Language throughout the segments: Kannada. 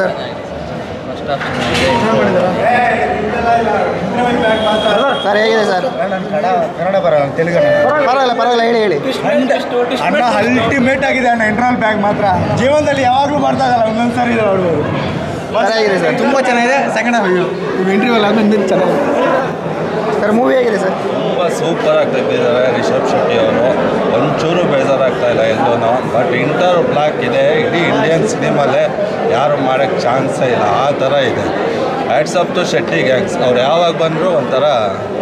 ಸರ್? ಸರ್ ಹೇಗಿದೆ ಸರ್? ಕನ್ನಡ ಬರಲ್ಲ, ತೆಲುಗು ಪರವಾಗಿಲ್ಲ ಹೇಳಿ. ಅಣ್ಣ ಅಲ್ಟಿಮೇಟ್ ಆಗಿದೆ ಅಣ್ಣ. ಇಂಟರ್ನಲ್ ಬ್ಯಾಗ್ ಮಾತ್ರ ಜೀವನದಲ್ಲಿ ಯಾವಾಗಲೂ ಬರ್ತಾ ಇದ್ದಲ್ಲ, ಒಂದೊಂದು ಸಾರಿ ಇದೆ ನೋಡ್ಬೋದು. ಚೆನ್ನಾಗಿದೆ ಸರ್, ತುಂಬ ಚೆನ್ನಾಗಿದೆ. ಸೆಕೆಂಡ್ ಹಾಫ್ ಇಂಟರ್ವ್ಯೂಲ್ ಆದ್ಮೇಲೆ ಚೆನ್ನಾಗಿದೆ ಸರ್. ಮೂವಿ ಹೇಗಿದೆ ಸರ್? ತುಂಬ ಸೂಪರಾಗಿ ತೆಗೆದಿದ್ದಾರೆ ರಿಷಬ್ ಶೆಟ್ಟಿ ಅವರು. ಒಂಚೂರು ಬೇಜಾರಾಗ್ತಾ ಇಲ್ಲ ಎಲ್ಲೂ. ಬಟ್ ಇಂಟರ್ ಬ್ಲಾಕ್ ಇದೆ, ಇಡೀ ಇಂಡಿಯನ್ ಸಿನಿಮಾಲೇ ಯಾರು ಮಾಡೋಕ್ಕೆ ಚಾನ್ಸೇ ಇಲ್ಲ, ಆ ಥರ ಇದೆ. Hats up to Shetty gangs. ಅವ್ರು ಯಾವಾಗ ಬಂದರೂ ಒಂಥರ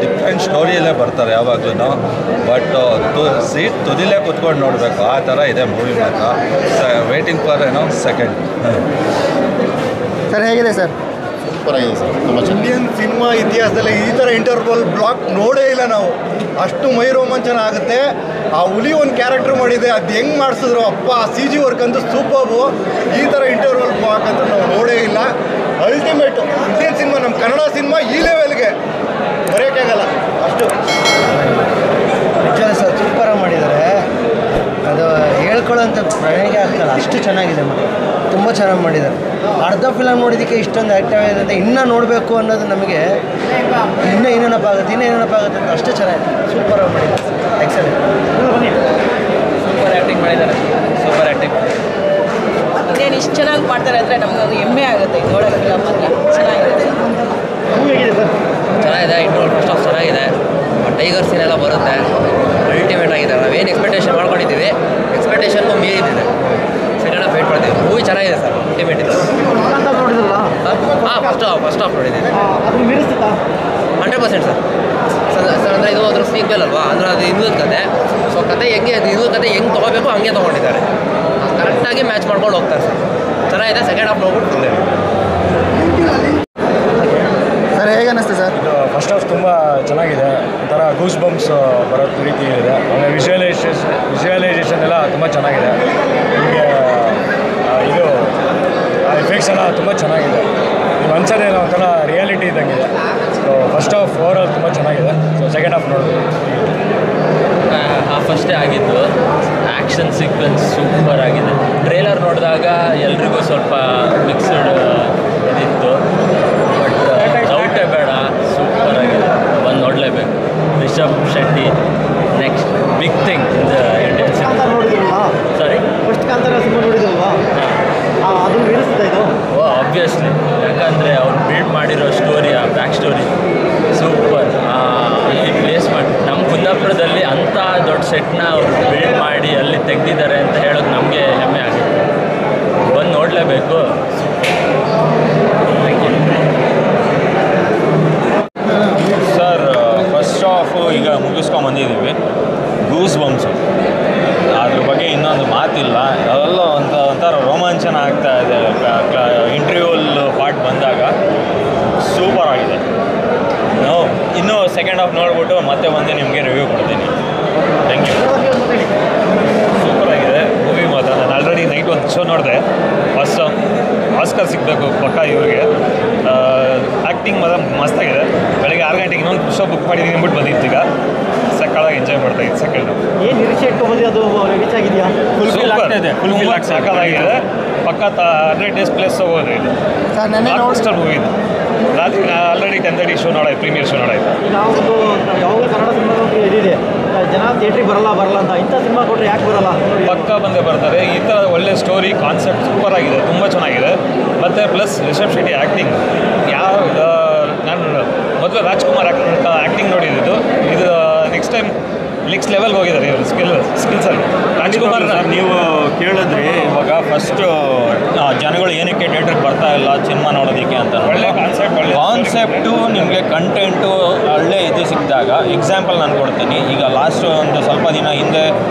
ಡಿಫ್ರೆಂಟ್ ಸ್ಟೋರಿಯಲ್ಲೇ ಬರ್ತಾರೆ ಯಾವಾಗಲೂ. ಬಟ್ ಸೀಟ್ ತುದಿಲೇ ಕುತ್ಕೊಂಡು ನೋಡಬೇಕು, ಆ ಥರ ಇದೆ ಮೂವಿ ಮಾತ್ರ. Waiting for second. ಸರ್ ಹೇಗಿದೆ ಸರ್? ಸೂಪರಾಗಿದೆ ಸರ್, ತುಂಬ ಇಂಡಿಯನ್ ಸಿನಿಮಾ ಇತಿಹಾಸದಲ್ಲಿ ಈ ಥರ ಇಂಟರ್ವಲ್ ಬ್ಲಾಕ್ ನೋಡೇ ಇಲ್ಲ ನಾವು. ಅಷ್ಟು ಮೈ ರೋಮಾಂಚನ ಆಗುತ್ತೆ. ಆ ಹುಲಿ ಒಂದು ಕ್ಯಾರೆಕ್ಟರ್ ಮಾಡಿದೆ, ಅದು ಹೆಂಗೆ ಮಾಡಿಸಿದ್ರು ಅಪ್ಪ. CG ವರ್ಕ್ ಅಂತೂ ಸೂಪರ್ಬು. ಈ ಥರ ಇಂಟರ್ವಲ್ ಬ್ಲಾಕ್ ಅಂತ ನಾವು ನೋಡೇ ಇಲ್ಲ. ಅಲ್ಟಿಮೇಟು ಇಂಡಿಯನ್ ಸಿನಿಮಾ, ನಮ್ಮ ಕನ್ನಡ ಸಿನಿಮಾ ಈ ಲೆವೆಲ್ಗೆ ಬರೆಯೋಕ್ಕಾಗಲ್ಲ ಅಷ್ಟು. ನಿಜ ಸರ್, ಸೂಪರಾಗಿ ಮಾಡಿದ್ದಾರೆ. ಅದು ಹೇಳ್ಕೊಳ್ಳೋಂಥ ಪ್ರಯೋಗ ಆಗ್ತಲ್ಲ, ಅಷ್ಟು ಚೆನ್ನಾಗಿದೆ. ತುಂಬ ಚೆನ್ನಾಗಿ ಮಾಡಿದ್ದಾರೆ. ಅರ್ಧ ಫಿಲಮ್ ನೋಡಿದ್ದಕ್ಕೆ ಇಷ್ಟೊಂದು ಆ್ಯಕ್ಟಿವ್ ಆಗಿದೆ ಅಂತ ಇನ್ನೂ ನೋಡಬೇಕು ಅನ್ನೋದು ನಮಗೆ ಇನ್ನೇನಪ್ಪಾಗುತ್ತೆ ಅಂತ ಅಷ್ಟು ಚೆನ್ನಾಗಿದೆ. ಸೂಪರಾಗಿ ಮಾಡಿದ್ದಾರೆ, ಎಕ್ಸಲೆಂಟ್. ಸೂಪರ್ ಆ್ಯಕ್ಟಿಂಗ್ ಮಾಡಿದ್ದಾರೆ, ಸೂಪರ್ ಆ್ಯಕ್ಟಿಂಗ್. ಇನ್ನೇನು ಇಷ್ಟು ಚೆನ್ನಾಗಿ ಮಾಡ್ತಾರೆ ಅಂದರೆ ನಮ್ಗೆ ಅದು ಹೆಮ್ಮೆ ಆಗುತ್ತೆ ನೋಡೋಕ್ಕೆ. ಫಿಲಮ್ ಮಾತ್ರ ಚೆನ್ನಾಗಿದೆ. ಚೆನ್ನಾಗಿದೆ. ಇಂಟರ್ವಲ್ ಫಸ್ಟ್ ಆಫ್ ಚೆನ್ನಾಗಿದೆ. ಟೈಗರ್ ಸೀನ್ ಎಲ್ಲ ಬರುತ್ತೆ, ಅಲ್ಟಿಮೇಟ್ ಆಗಿದೆ. ನಾವೇನು ಎಕ್ಸ್ಪೆಕ್ಟೇಷನ್ ಮಾಡ್ಕೊಂಡಿದ್ದೀವಿ, ಎಕ್ಸ್ಪೆಕ್ಟೇಷನ್ಗೂ ಮೀರಿದೆ. ಸೆಕೆಂಡ್ ಹಾಫ್ ವೇಟ್ ಮಾಡ್ತೀವಿ. ಮೂವಿ ಚೆನ್ನಾಗಿದೆ ಸರ್, ಅಲ್ಟಿಮೇಟ್ ಇದೆ. ಫಸ್ಟ್ ಹಾಫ್ ನೋಡಿದ್ದೀವಿ. 100% ಸರ್. ಅಂದರೆ ಇದು ಅದ್ರ ಸೀಕ್ವೆಲ್ ಅಲ್ವಾ, ಅಂದರೆ ಅದು ಇನ್ನೊಂದು ಕತೆ. ಸೊ ಕತೆ ಹೆಂಗೆ, ಅದು ಇನ್ನೊಂದು ಕತೆ ಹೆಂಗೆ ತೊಗೋಬೇಕು ಹಂಗೆ ತೊಗೊಂಡಿದ್ದಾರೆ. ಕರೆಕ್ಟಾಗಿ ಮ್ಯಾಚ್ ಮಾಡ್ಕೊಂಡು ಹೋಗ್ತಾರೆ ಸರ್. ಚೆನ್ನಾಗಿದೆ. ಸೆಕೆಂಡ್ ಹಾಫ್ ನೋಡ್ಬಿಟ್ಟು ಬಂದೆ ಸರ್. ಹೇಗೆ ಅನ್ನಿಸ್ತು ಸರ್? ಇದು ಫಸ್ಟ್ ಹಾಫ್ ತುಂಬ ಚೆನ್ನಾಗಿದೆ. ಒಂಥರ ಗೂಸ್ ಬಂಪ್ಸ್ ಬರೋ ರೀತಿ ಇದೆ. ಆಮೇಲೆ ವಿಜುವಲೈಸೇಷನ್ ಎಲ್ಲ ತುಂಬ ಚೆನ್ನಾಗಿದೆ. ನಿಮಗೆ ಇದು ಎಫೆಕ್ಟ್ಸ್ ಎಲ್ಲ ತುಂಬ ಚೆನ್ನಾಗಿದೆ. ನೀವು ಅನ್ಸೋದೇನೋ ಒಂಥರ ರಿಯಾಲಿಟಿ ಇದ್ದಂಗಿದೆ. ಸೊ ಫಸ್ಟ್ ಹಾಫ್ ಓವರಾಲ್ ತುಂಬ ಚೆನ್ನಾಗಿದೆ. ಸೊ ಸೆಕೆಂಡ್ ಹಾಫ್ ನೋಡ್ಬೋದು. ಫಸ್ಟೇ ಆಗಿದ್ದು ಆ್ಯಕ್ಷನ್ ಸೀಕ್ವೆನ್ಸ್ ಸೂಪರ್ ಆಗಿದೆ. ಟ್ರೇಲರ್ ನೋಡಿದಾಗ ಎಲ್ರಿಗೂ ಸ್ವಲ್ಪ ಮಿಕ್ಸ್ಡ್ ಇದಿತ್ತು. ಬಟ್ ಡೌಟೇ ಬೇಡ, ಸೂಪರ್ ಆಗಿದೆ. ಬಂದು ನೋಡಲೇಬೇಕು. Rishab Shetty next big thing in the Indian cinema. Sorry, first Kantara cinema ನೋಡಿದ್ರಲ್ವಾ, ಅದನ್ನು ಮೀರಿಸ್ತಾ ಇದು? ಆಬ್ವಿಯಸ್ಲಿ. ಯಾಕಂದರೆ ಅವ್ರು ಬಿಲ್ಡ್ ಮಾಡಿರೋ ಸ್ಟೋರಿ, ಆ ಬ್ಯಾಕ್ ಸ್ಟೋರಿ ಸೂಪರ್. ಈ ಪ್ಲೇಸ್ ಮಾಡಿ ನಮ್ಮ ಕುಂದಾಪುರದಲ್ಲಿ ಅಂಥ ದೊಡ್ಡ ಸೆಟ್ನ ಅವ್ರು ಬಿಲ್ಡ್ ಮಾಡಿ ಅಲ್ಲಿ ತೆಗೆದಿದ್ದಾರೆ ಅಂತ ಹೇಳೋದು ನಮಗೆ ಹೆಮ್ಮೆ ಆಗುತ್ತೆ. ಬಂದು ನೋಡಲೇಬೇಕು. ಸರ್ ಫಸ್ಟ್ ಹಾಫು ಈಗ ಮುಗಿಸ್ಕೊಂಬಂದಿದ್ದೀವಿ. ಗೂಸ್ ಬಂಪ್ಸು, ಅದ್ರ ಬಗ್ಗೆ ಇನ್ನೊಂದು ಮಾತಿಲ್ಲ. ಅವೆಲ್ಲ ಒಂಥರ ರೋಮಾಂಚನ ಆಗ್ತಾ ಇದೆ. ಇಂಟರ್ವ್ಯೂಲ್ ಪಾರ್ಟ್ ಬಂದಾಗ ಸೂಪರ್ ಆಗಿದೆ. ಇನ್ನೂ ಸೆಕೆಂಡ್ ಹಾಫ್ ನೋಡ್ಬಿಟ್ಟು ಮತ್ತೆ ಬಂದು ನಿಮಗೆ ರಿವ್ಯೂ ಕೊಡ್ತೀನಿ. Thank you. ಸೂಪರ್ ಆಗಿದೆ ಮೂವಿ ಮಾತ್ರ. ನಾನು ಆಲ್ರೆಡಿ ನೈಟ್ ಒಂದು ಶೋ ನೋಡಿದೆ. ಫಸ್ಟ್ ಆಸ್ಕರ್ ಸಿಗಬೇಕು ಪಕ್ಕ ಇವ್ರಿಗೆ. ಆ್ಯಕ್ಟಿಂಗ್ ಮಾತ್ರ ಮಸ್ತಾಗಿದೆ. ಬೆಳಗ್ಗೆ 6 ಗಂಟೆಗೆ ಇನ್ನೊಂದು ಶೋ ಬುಕ್ ಮಾಡಿದ್ದೀನಿ ಅಂದ್ಬಿಟ್ಟು ಬಂದಿತ್ತು. ಈಗ ಸಕ್ಕತ್ತಾಗಿ ಎಂಜಾಯ್ ಮಾಡ್ತಾಯಿದ್ದು ಸೆಕೆಂಡ್. ಏನು ನಿರೀಕ್ಷೆ ಇಟ್ಕೊಂಡ್ಬಂದು ಅದು ರೀಚ್ ಆಗಿದೆಯಾ? ಫುಲ್ಫಿಲ್ ಆಗ್ತಾಯಿದೆ. ಸಕ್ಕತ್ತಾಗಿದೆ. ಪಕ್ಕ 100 ಡೇಸ್ ಪ್ಲೇಸ್ ಹೋಗೋದು ಇದು. ಸರ್ ನೆನ್ನೆ ಸ್ಟಾರ್ ಮೂವಿ ಇದು. ರಾತ್ರಿ ಆಲ್ರೆಡಿ 10:30 ಶೋ ನೋಡಾಯ್ತು, ಪ್ರೀಮಿಯರ್ ಶೋ ನೋಡಾಯ್ತು. ನಾವೊಂದು ಯಾವಾಗಲೂ ಕನ್ನಡ ಸಿನಿಮಾ ಇದಿದೆ, ಜನ ಥಿಯೇಟ್ರಿಗೆ ಬರಲ್ಲ ಅಂತ. ಇಂಥ ಸಿನಿಮಾ ಕೊಟ್ಟರೆ ಯಾಕೆ ಬರಲ್ಲ? ಪಕ್ಕ ಬಂದೇ ಬರ್ತಾರೆ. ಈ ಥರ ಒಳ್ಳೆ ಸ್ಟೋರಿ ಕಾನ್ಸೆಪ್ಟ್ ಸೂಪರ್ ಆಗಿದೆ, ತುಂಬ ಚೆನ್ನಾಗಿದೆ. ಮತ್ತು ಪ್ಲಸ್ ರಿಷಬ್ ಶೆಟ್ಟಿ ಆ್ಯಕ್ಟಿಂಗ್ ನಾನು ಮೊದಲು ರಾಜ್ಕುಮಾರ್ ಆ್ಯಕ್ಟಿಂಗ್ ನೋಡಿದ್ದು. ಇದು ನೆಕ್ಸ್ಟ್ ಲೆವೆಲ್ಗೆ ಹೋಗಿದ್ದಾರೆ ಇವರು ಸ್ಕಿಲ್ಸಲ್ಲಿ. ರಾಜ್ಕುಮಾರ್ ನೀವು ಕೇಳಿದ್ರಿ ಇವಾಗ ಫಸ್ಟು ಜನಗಳು ಏನಕ್ಕೆ ಥಿಯೇಟ್ರಿಗೆ ಬರ್ತಾ ಇಲ್ಲ ಸಿನಿಮಾ ನೋಡೋದಕ್ಕೆ ಅಂತ. ಒಳ್ಳೆ ಕಾನ್ಸೆಪ್ಟು ನಿಮಗೆ ಕಂಟೆಂಟು ಒಳ್ಳೆ ಇದು ಸಿಕ್ಕಿದಾಗ ಎಕ್ಸಾಂಪಲ್ ನಾನು ಕೊಡ್ತೀನಿ. ಈಗ ಲಾಸ್ಟ್ ಒಂದು ಸ್ವಲ್ಪ ದಿನ ಹಿಂದೆ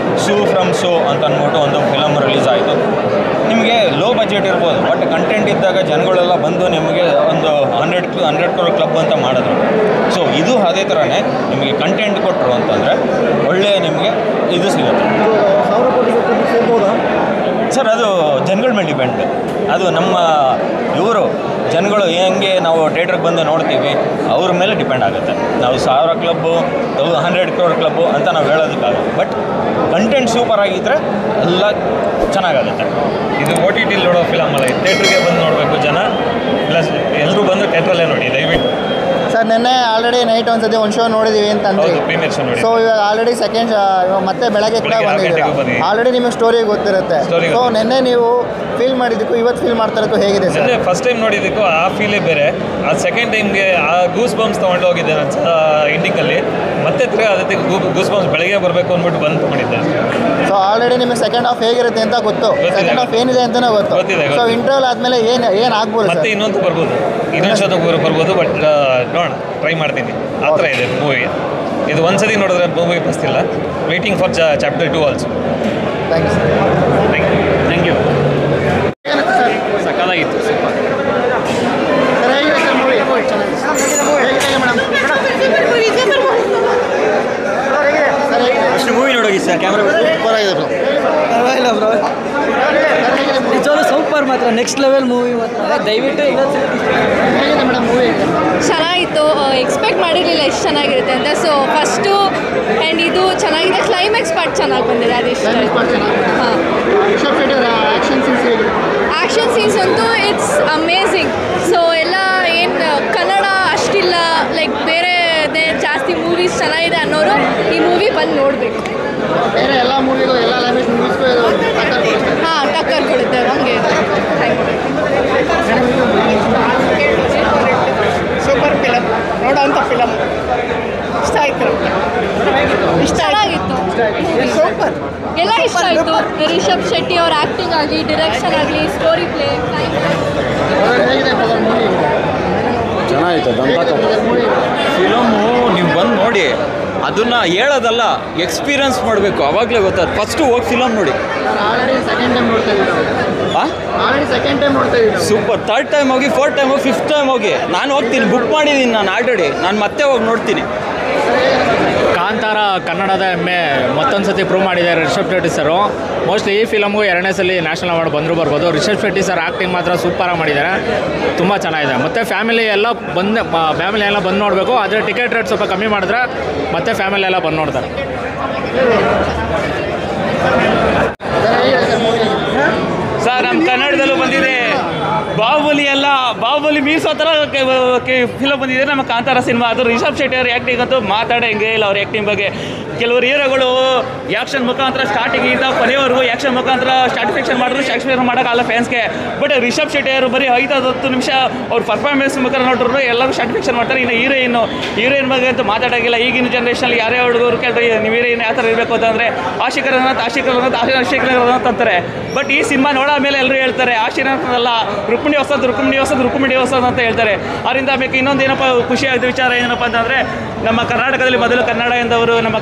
ಶೂ ಫ್ರಮ್ ಶೋ ಅಂತ ಅಂದ್ಬಿಟ್ಟು ಒಂದು ಫಿಲಮ್ ರಿಲೀಸ್ ಆಯಿತು. ನಿಮಗೆ ಲೋ ಬಜೆಟ್ ಇರ್ಬೋದು, ಬಟ್ ಕಂಟೆಂಟ್ ಇದ್ದಾಗ ಜನಗಳೆಲ್ಲ ಬಂದು ನಿಮಗೆ ಒಂದು 100 crore ಕ್ಲಬ್ ಅಂತ ಮಾಡಿದ್ರು. ಸೊ ಇದು ಅದೇ ಥರನೇ ನಿಮಗೆ ಕಂಟೆಂಟ್ ಕೊಟ್ಟರು ಅಂತಂದರೆ ಒಳ್ಳೆಯ ನಿಮಗೆ ಇದು ಸಿಗುತ್ತೆ. 1,000 ಕೋಟಿ ಸೇರ್ಬೋದಾ ಸರ್? ಅದು ಜನಗಳ ಮೇಲೆ ಡಿಪೆಂಡ್. ಅದು ನಮ್ಮ ಇವರು ಜನಗಳು ಹೆಂಗೆ ನಾವು ಥಿಯೇಟ್ರಿಗೆ ಬಂದು ನೋಡ್ತೀವಿ ಅವ್ರ ಮೇಲೆ ಡಿಪೆಂಡ್ ಆಗುತ್ತೆ. ನಾವು 1000 ಕ್ಲಬ್ಬು 100 crore ಕ್ಲಬ್ಬು ಅಂತ ನಾವು ಹೇಳೋದಕ್ಕಾಗಲ್ಲ. ಬಟ್ ಕಂಟೆಂಟ್ ಸೂಪರ್ ಆಗಿದ್ದರೆ ಎಲ್ಲ ಚೆನ್ನಾಗಾಗುತ್ತೆ. ಇದು OTT ನೋಡೋ ಫಿಲಮ್ ಅಲ್ಲ, ಥಿಯೇಟ್ರಿಗೆ ಬಂದು ನೋಡಬೇಕು ಜನ. ಸರ್ ನಿನ್ನೆ ಆಲ್ರೆಡಿ ನೈಟ್ ಒಂದ್ಸತಿ ಒಂದು ಶೋ ನೋಡಿದೀವಿ ಅಂತ ಅಂದ್ರೆ ಹೌದು, ಪ್ರೀಮಿಯರ್ ಶೋ ನೋಡಿ. ಸೊ ಇವಾಗ ಆಲ್ರೆಡಿ ಸೆಕೆಂಡ್ ಮತ್ತೆ ಬೆಳಗ್ಗೆ ಕೂಡ ಬೆಳಗ್ಗೆ 6 ಗಂಟೆಗೂ ಬಂದಿದ್ದೀರಾ ಬಂದಿದ್ದೀವಿ. ಆಲ್ರೆಡಿ ನಿಮಗೆ ಸ್ಟೋರಿ ಗೊತ್ತಿರುತ್ತೆ. Story ಸೊ ಗೊತ್ತಿರುತ್ತೆ. ನಿನ್ನೆ ನೀವು ಫೀಲ್ ಮಾಡಿದ್ದಕ್ಕೂ ಇವತ್ತು ಫೀಲ್ ಮಾಡ್ತಾ ಇರೋದು ಹೇಗಿದೆ ಸರ್? ಅಂದರೆ ಫಸ್ಟ್ ಟೈಮ್ ನೋಡಿದ್ದಕ್ಕೂ ಆ ಫೀಲೇ ಬೇರೆ. ಅದು ಸೆಕೆಂಡ್ ಟೈಮ್ಗೆ ಆ ಗೂಸ್ ಬಂಪ್ಸ್ ತೊಗೊಂಡು ಹೋಗಿದ್ದೆ ನಾನು ಎಂಡಿಂಗಲ್ಲಿ. ಮತ್ತೆ ತಿರ್ಗಿ ಅದಕ್ಕೆ ಗೂಸ್ ಬಂಪ್ಸ್ ಬೆಳಗ್ಗೆ ಬರಬೇಕು ಅಂದ್ಬಿಟ್ಟು ಬಂದು ತೊಗೊಂಡಿದ್ದೆ. ಸೊ ಆಲ್ರೆಡಿ ನಿಮಗೆ ಸೆಕೆಂಡ್ ಹಾಫ್ ಹೇಗಿರುತ್ತೆ ಅಂತ ಗೊತ್ತು, ಸೆಕೆಂಡ್ ಹಾಫ್ ಏನಿದೆ ಅಂತಲೇ ಗೊತ್ತು. ಸೊ ಇಂಟರ್ವಲ್ ಆದಮೇಲೆ ಏನು ಆಗ್ಬೋದು ಮತ್ತೆ ಇನ್ನೊಂದು ಬರ್ಬೋದು, ಇನ್ನೊಂದು ಶೋ ಬರ್ಬೋದು. ಬಟ್ ನೋಡೋಣ, ಟ್ರೈ ಮಾಡ್ತೀನಿ. ಆ ಥರ ಇದೆ ಮೂವಿ. ಇದು ಒಂದ್ಸತಿ ನೋಡಿದ್ರೆ ಮೂವಿ ಬಸ್ತಿಲ್ಲ. Waiting for chapter 2 also. Thank you sir. Thank you. ಸಕ್ಕದಾಗಿತ್ತು. ಸರ್ ಹೇಗಿದೆ ಸರ್ ಮೂವಿ? ಹೇಗಿದೆ ಮೇಡಮ್? ಅಷ್ಟು ಮೂವಿ ನೋಡೋಗಿ ಸರ್. ಕ್ಯಾಮ್ರಾ ಸೂಪರ್ ಆಗಿದೆ ಬ್ರೋ. ಪರವಾಗಿಲ್ಲ ಬ್ರೋ, ನಿಜವಾಗ್ಲೂ ಸೂಪರ್ ಮಾತ್ರ, ನೆಕ್ಸ್ಟ್ ಲೆವೆಲ್ ಮೂವಿ ಮಾತ್ರ. ದಯವಿಟ್ಟು ಹೇಗಿದೆ ಮೇಡಮ್ ಮೂವಿ? ಚೆನ್ನಾಗಿತ್ತು. ಎಕ್ಸ್ಪೆಕ್ಟ್ ಮಾಡಿರಲಿಲ್ಲ ಇಷ್ಟು ಚೆನ್ನಾಗಿರುತ್ತೆ ಅಂತ. ಸೊ ಫಸ್ಟು ಆ್ಯಂಡ್ ಇದು ಚೆನ್ನಾಗಿದೆ. ಕ್ಲೈಮ್ಯಾಕ್ಸ್ ಪಾರ್ಟ್ ಚೆನ್ನಾಗಿ ಬಂದಿದೆ, ಅದೆಷ್ಟು ಹಾಂ. ಆ್ಯಕ್ಷನ್ ಸೀನ್ಸ್ ಅಂತೂ ಇಟ್ಸ್ ಅಮೇಝಿಂಗ್. ಸೊ ಎಲ್ಲ ಏನು ಕನ್ನಡ ಅಷ್ಟಿಲ್ಲ, ಲೈಕ್ ಬೇರೆ ಜಾಸ್ತಿ ಮೂವೀಸ್ ಚೆನ್ನಾಗಿದೆ ಅನ್ನೋರು ಈ ಮೂವಿ ಬಂದು ನೋಡಬೇಕು. ಬೇರೆ ಎಲ್ಲ ಮೂವಿಗೂ ಎಲ್ಲ ಲ್ಯಾಂಗ್ವೇಜ್ ಮೂವೀಸ್ಗೂ ಹಾಂ, ಟಕ್ಕರ್ ಕೊಡುತ್ತೆ ಹಂಗೆ. ಸೂಪರ್ ಫಿಲಮ್, ನೋಡೋಂಥ ಫಿಲಮ್. ಇಷ್ಟ ಆಯಿತು, ಚೆನ್ನಾಗಿತ್ತು. ಸೂಪರ್. ಎಲ್ಲ ಇಷ್ಟ ಆಯಿತು. ರಿಷಬ್ ಶೆಟ್ಟಿ ಅವ್ರ ಆ್ಯಕ್ಟಿಂಗ್ ಆಗಲಿ, ಡಿರೆಕ್ಷನ್ ಆಗಲಿ, ಸ್ಟೋರಿ ಪ್ಲೇ ಹೇಗಿದೆ ಮೂವಿ? ಚೆನ್ನಾಗಿತ್ತು. ಫಿಲಮು ನೀವು ಬಂದು ನೋಡಿ, ಅದನ್ನು ಹೇಳೋದಲ್ಲ, ಎಕ್ಸ್ಪೀರಿಯನ್ಸ್ ಮಾಡಬೇಕು. ಅವಾಗಲೇ ಗೊತ್ತಾಯ್ತು. ಫಸ್ಟು ಹೋಗಿ ಫಿಲಮ್ ನೋಡಿ. ಆಲ್ರೆಡಿ ಸೆಕೆಂಡ್ ಟೈಮ್ ನೋಡ್ತಾ ಇದ್ದೀವಿ. ಹಾಂ, ಆಲ್ರೆಡಿ ಸೆಕೆಂಡ್ ಟೈಮ್ ನೋಡ್ತಾ ಇದ್ದೀವಿ. ಸೂಪರ್. 3rd ಟೈಮ್ ಹೋಗಿ, 4th ಟೈಮ್ ಹೋಗಿ, 5th ಟೈಮ್ ಹೋಗಿ. ನಾನು ಹೋಗ್ತೀನಿ, ಬುಕ್ ಮಾಡಿದ್ದೀನಿ ನಾನು ಆಲ್ರೆಡಿ. ನಾನು ಮತ್ತೆ ಹೋಗಿ ನೋಡ್ತೀನಿ. ಕಾಂತಾರ ಕನ್ನಡದ ಹೆಮ್ಮೆ ಮತ್ತೊಂದು ಸತಿ ಪ್ರೂವ್ ಮಾಡಿದ್ದಾರೆ ರಿಷಬ್ ಶೆಟ್ಟಿ ಸರು. ಮೋಸ್ಟ್ಲಿ ಈ ಫಿಲಮ್ಗೂ 2ನೇ ಸಲ ನ್ಯಾಷನಲ್ ಅವಾರ್ಡ್ ಬರ್ಬೋದು. ರಿಷಬ್ ಶೆಟ್ಟಿ ಸರ್ ಆ್ಯಕ್ಟಿಂಗ್ ಮಾತ್ರ ಸೂಪರಾಗಿ ಮಾಡಿದ್ದಾರೆ, ತುಂಬ ಚೆನ್ನಾಗಿದೆ. ಮತ್ತು ಫ್ಯಾಮಿಲಿ ಎಲ್ಲ ಬಂದು ನೋಡಬೇಕು. ಆದರೆ ಟಿಕೆಟ್ ರೇಟ್ ಸ್ವಲ್ಪ ಕಮ್ಮಿ ಮಾಡಿದ್ರೆ ಮತ್ತೆ ಫ್ಯಾಮಿಲಿ ಎಲ್ಲ ಬಂದು ನೋಡ್ತಾರೆ. ಸರ್ ನಮ್ಮ ಕನ್ನಡದಲ್ಲೂ ಬಂದಿದೆ. ಬಾಹುಬಲಿ ಮೀಸೋ ಥರ ಫಿಲಮ್ ಬಂದಿದೆ ನಮ್ಮ ಕಾಂತಾರ ಸಿನಿಮಾ. ಅದು ರಿಷಬ್ ಶೆಟ್ಟಿ ಅವ್ರ ಆ್ಯಕ್ಟಿಂಗ್ ಅಂತೂ ಮಾತಾಡೋಂಗೆ ಇಲ್ಲ. ಅವ್ರ ಆ್ಯಕ್ಟಿಂಗ್ ಬಗ್ಗೆ ಕೆಲವರು ಹೀರೋಗಳು ಆ್ಯಕ್ಷನ್ ಮುಖಾಂತರ ಸ್ಟಾರ್ಟಿಂಗಿಂದ ಕೊನೆಯವರೆಗೂ ಆ್ಯಕ್ಷನ್ ಮುಖಾಂತರ ಸ್ಟಾಟಿಫಿಕ್ಷನ್ ಮಾಡಿದ್ರು ಸ್ಯಾಟಿಸ್ಫ್ಯಾಕ್ಷನ್ ಮಾಡೋಕ್ಕಲ್ಲ ಫ್ಯಾನ್ಸ್ಗೆ. ಬಟ್ ರಿಷಬ್ ಶೆಟ್ಟಿ ಅವರು ಬರೀ 5-10 ನಿಮಿಷ ಅವ್ರ ಪರ್ಫಾರ್ಮೆನ್ಸ್ ಮುಖಾಂತರ ನೋಡಿದ್ರು ಎಲ್ಲರೂ ಸ್ಟಾಟಿಫಿಕ್ಷನ್ ಮಾಡ್ತಾರೆ. ಇನ್ನು ಹೀರೋಯಿನ್ ಬಗ್ಗೆ ಅಂತೂ ಮಾತಾಡೋಂಗಿಲ್ಲ. ಈಗಿನ ಜನ್ರೇಷನಲ್ಲಿ ಯಾರೇ ಹುಡುಗರು ಕೇಳ್ರಿ ನೀವು ಹೀರೋಯಿನ್ ಯಾವ ಥರ ಇರಬೇಕು ಅಂತಂದರೆ ಆಶಿಕರನಾಥ್ ಅಂತಾರೆ. ಬಟ್ ಈ ಸಿನಿಮಾ ನೋಡೋ ಮೇಲೆ ಎಲ್ಲರೂ ಹೇಳ್ತಾರೆ ಆಶಿಕರನಾಥ್ ರುಕ್ಮಿಣಿ ಹೊಸದು ಅಂತ ಹೇಳ್ತಾರೆ. ಅದರಿಂದ ಬೇಕು ಇನ್ನೊಂದು ಏನಪ್ಪ ಖುಷಿಯಾದ ವಿಚಾರ ಏನಪ್ಪ ಅಂತಂದರೆ, ನಮ್ಮ ಕರ್ನಾಟಕದಲ್ಲಿ ಮೊದಲು ಕನ್ನಡ ಎಂದವರು ನಮ್ಮ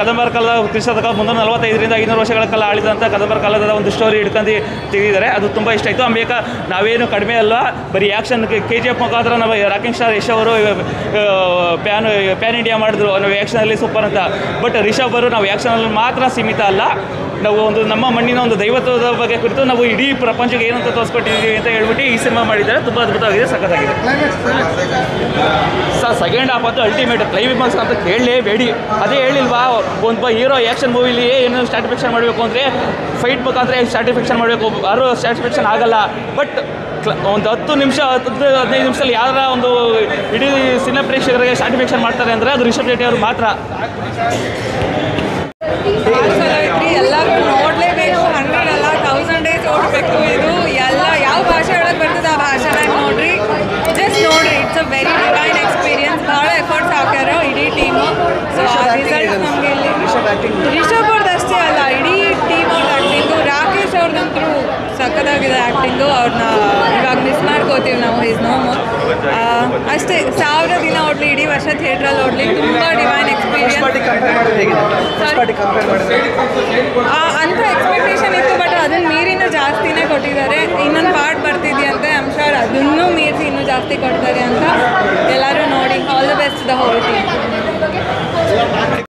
ಕದಂಬರ ಕಾಲದ ಕ್ರಿಸ್ತಕ 345-500 ವರ್ಷಗಳ ಕಾಲ ಆಳಿದಂಥ ಕದಂಬರ ಕಾಲದ ಒಂದು ಸ್ಟೋರಿ ಹಿಡ್ಕೊಂಡು ತೆಗೆದಿದ್ದಾರೆ. ಅದು ತುಂಬ ಇಷ್ಟ ಆಯಿತು. ಆಮೇಲೆ ನಾವೇನು ಕಡಿಮೆ ಅಲ್ಲ, ಬರೀ ಆ್ಯಕ್ಷನ್ KGF ಮುಖಾಂತರ ನಾವು ರಾಕಿಂಗ್ ಸ್ಟಾರ್ ಯಶ್ ಅವರು ಪ್ಯಾನ್ ಇಂಡಿಯಾ ಮಾಡಿದ್ರು ನಾವು ಆ್ಯಕ್ಷನಲ್ಲಿ ಸೂಪರ್ ಅಂತ. ಬಟ್ ರಿಷಬ್ ಅವರು ನಾವು ಆ್ಯಕ್ಷನಲ್ಲಿ ಮಾತ್ರ ಸೀಮಿತ ಅಲ್ಲ, ನಾವು ಒಂದು ನಮ್ಮ ಮಣ್ಣಿನ ಒಂದು ದೈವತ್ವದ ಬಗ್ಗೆ ಕುರಿತು ನಾವು ಇಡೀ ಪ್ರಪಂಚಕ್ಕೆ ಏನಂತ ತೋರಿಸ್ಕೊಟ್ಟಿದ್ದೀವಿ ಅಂತ ಹೇಳ್ಬಿಟ್ಟು ಈ ಸಿನಿಮಾ ಮಾಡಿದ್ದಾರೆ. ತುಂಬ ಅದ್ಭುತವಾಗಿದೆ, ಸಖತ್ತಾಗಿದೆ ಸರ್. ಸೆಕೆಂಡ್ ಹಾಫ್ ಅಂತೂ ಅಲ್ಟಿಮೇಟ್. ಕ್ಲೈಮ್ಯಾಕ್ಸ್ ಅಂತ ಕೇಳಲೇಬೇಡಿ. ಅದೇ ಹೇಳಿಲ್ವಾ, ಒಂದು ಹೀರೋ ಆ್ಯಕ್ಷನ್ ಮೂವಿಲಿ ಏನು ಸ್ಟಾಟಿಫಿಕ್ಷನ್ ಮಾಡಬೇಕು ಅಂದರೆ ಫೈಟ್ ಮುಖಾಂತರ ಸ್ಟಾಟಿಫಿಕ್ಷನ್ ಮಾಡಬೇಕು. ಯಾರು ಸ್ಟಾಟಿಫಿಕ್ಷನ್ ಆಗಲ್ಲ. ಬಟ್ ಒಂದು 10 ನಿಮಿಷ 15 ನಿಮಿಷದಲ್ಲಿ ಯಾರ ಒಂದು ಇಡೀ ಸಿನಿಮಾ ಪ್ರೇಕ್ಷಕರಿಗೆ ಸ್ಟಾಟಿಫಿಕ್ಷನ್ ಮಾಡ್ತಾರೆ ಅಂದರೆ ಅದು ರಿಷಬ್ ಶೆಟ್ಟಿ ಅವರು ಮಾತ್ರ. ಎಲ್ಲರೂ ನೋಡಲೇಬೇಕು. 100 ಅಲ್ಲ 1000 ಡೇಸ್ ಓಡಬೇಕು. ಇದು ಎಲ್ಲ ಯಾವ ಭಾಷೆ ಒಳಗೆ ಬರ್ತದೆ ಆ ಭಾಷೆನಾಗ ನೋಡ್ರಿ, ಜಸ್ಟ್ ನೋಡ್ರಿ. It's a very divine experience. ಭಾಳ ಎಫರ್ಟ್ಸ್ ಹಾಕ್ಯಾರ ಇಡೀ ಟೀಮು. ಸೊ ಆ ರಿಸಲ್ಟ್ ನಮಗೆ ಇಲ್ಲಿ ರಿಷಬ್ ಅವ್ರದ್ದು ಅಷ್ಟೇ ಅಲ್ಲ, ಇಡೀ ಟೀಮ್ ಅವ್ರದ್ದು ಆ್ಯಕ್ಟಿಂಗು. ರಾಕೇಶ್ ಅವ್ರದ್ದಂತೂ ಸಖತ್ತಾಗಿದೆ ಆ್ಯಕ್ಟಿಂಗು. ಅವ್ರನ್ನ ಇವಾಗ ಮಿಸ್ ಮಾಡ್ಕೋತೀವಿ ನಾವು. Is no more. ಅಷ್ಟೇ 1000 ದಿನ ಓಡಲಿ, ಇಡೀ ವರ್ಷ ಥಿಯೇಟ್ರಲ್ಲಿ ಓಡಲಿ. ತುಂಬ ಡಿವೈನ್ ಎಕ್ಸ್ಪೀರಿಯನ್ಸ್. ಅಂಥ ಎಕ್ಸ್ಪೆಕ್ಟೇಷನ್ ಇತ್ತು, ಬಟ್ ಅದನ್ನು ಮೀರಿನೂ ಜಾಸ್ತಿನೇ ಕೊಟ್ಟಿದ್ದಾರೆ. ಇನ್ನೊಂದು ಪಾರ್ಟ್ ಬರ್ತಿದೆಯಂತೆ. ಐ ಆಮ್ ಶೋರ್ ಅದನ್ನೂ ಮೀರಿಸಿ ಇನ್ನೂ ಜಾಸ್ತಿ ಕೊಡ್ತಾರೆ ಅಂತ. ಎಲ್ಲರೂ ನೋಡಿ. All the best the whole team.